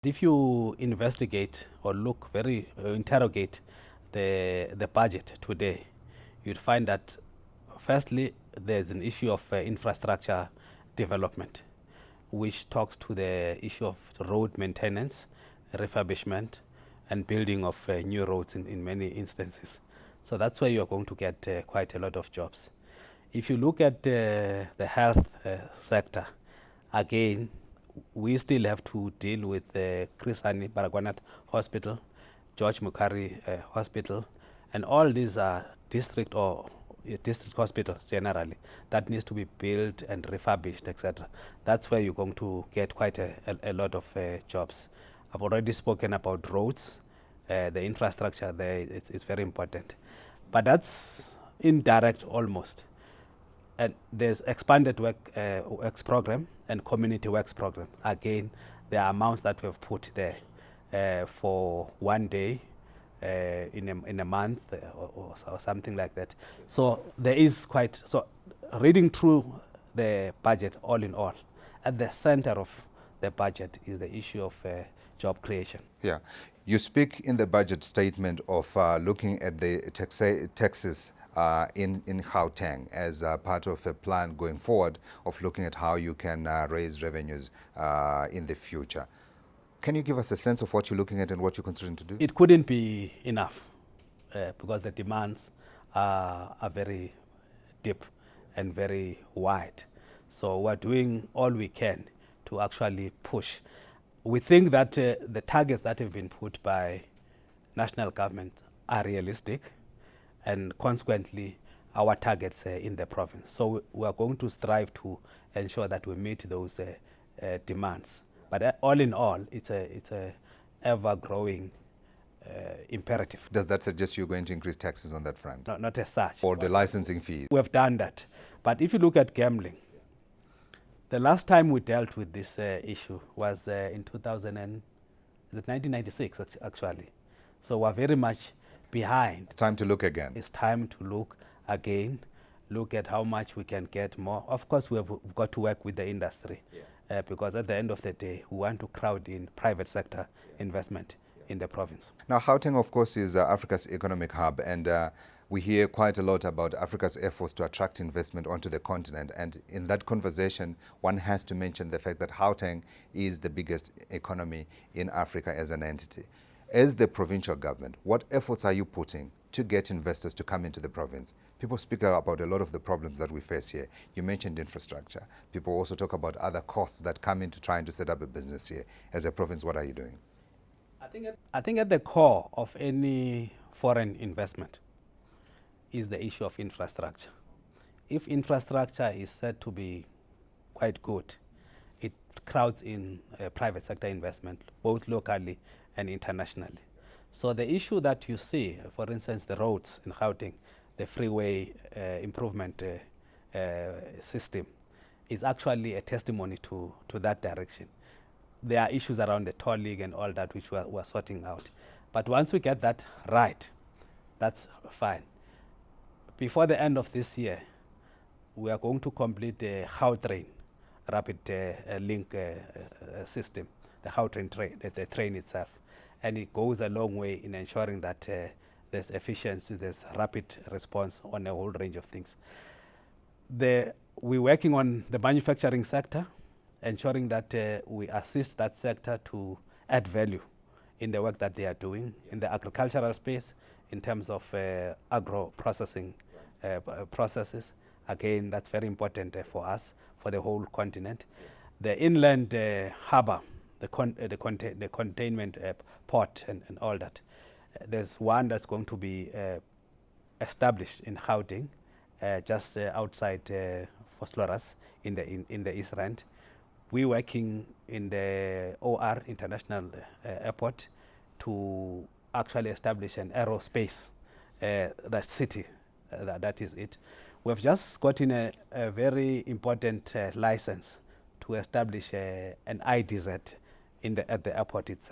If you investigate or interrogate the budget today, you'd find that firstly there's an issue of infrastructure development, which talks to the issue of road maintenance, refurbishment, and building of new roads in many instances. So that's where you're going to get quite a lot of jobs. If you look at the health sector, again, we still have to deal with Chris Hani Baragwanath Hospital, George Mukari Hospital, and all these are district hospitals generally that needs to be built and refurbished, etc. That's where you're going to get quite a lot of jobs. I've already spoken about roads. The infrastructure there is very important. But that's indirect almost. And there's expanded works program and community works program. Again, there are amounts that we have put there for 1 day in a month or something like that. So there is so reading through the budget all in all, at the center of the budget is the issue of job creation. Yeah, you speak in the budget statement of looking at the taxes in Gauteng as part of a plan going forward of looking at how you can raise revenues in the future. Can you give us a sense of what you're looking at and what you're considering to do? It couldn't be enough because the demands are very deep and very wide. So we're doing all we can to actually push. We think that the targets that have been put by national government are realistic, and consequently our targets in the province. So we are going to strive to ensure that we meet those demands. But all in all, it's a ever-growing imperative. Does that suggest you're going to increase taxes on that front? No, not as such. Or the licensing fees? We have done that. But if you look at gambling, the last time we dealt with this issue was in 1996, actually. So we're very much behind. It's time to look again. It's time to look again, look at how much we can get more. Of course, we've got to work with the industry because at the end of the day, we want to crowd in private sector investment in the province. Now, Gauteng, of course, is Africa's economic hub, and we hear quite a lot about Africa's efforts to attract investment onto the continent. And in that conversation, one has to mention the fact that Gauteng is the biggest economy in Africa as an entity. As the provincial government, what efforts are you putting to get investors to come into the province? People speak about a lot of the problems that we face here. You mentioned infrastructure. People also talk about other costs that come into trying to set up a business here. As a province, what are you doing? I think at the core of any foreign investment is the issue of infrastructure. If infrastructure is said to be quite good, it crowds in private sector investment, both locally and internationally. So the issue that you see, for instance, the roads in Gauteng, the freeway improvement system, is actually a testimony to that direction. There are issues around the tolling and all that which we're sorting out. But once we get that right, that's fine. Before the end of this year, we are going to complete the Gautrain rapid link system, the Gautrain train, the train itself. And it goes a long way in ensuring that there's efficiency, there's rapid response on a whole range of things. We're working on the manufacturing sector, ensuring that we assist that sector to add value in the work that they are doing in the agricultural space, in terms of agro-processing processes. Again, that's very important for us, for the whole continent. The inland harbour, the containment port and all that. There's one that's going to be established in Gauteng, just outside Vosloorus in the East Rand. We're working in the OR, International Airport, to actually establish an aerospace that city. That is it. We've just gotten a very important license to establish an IDZ at the airport itself.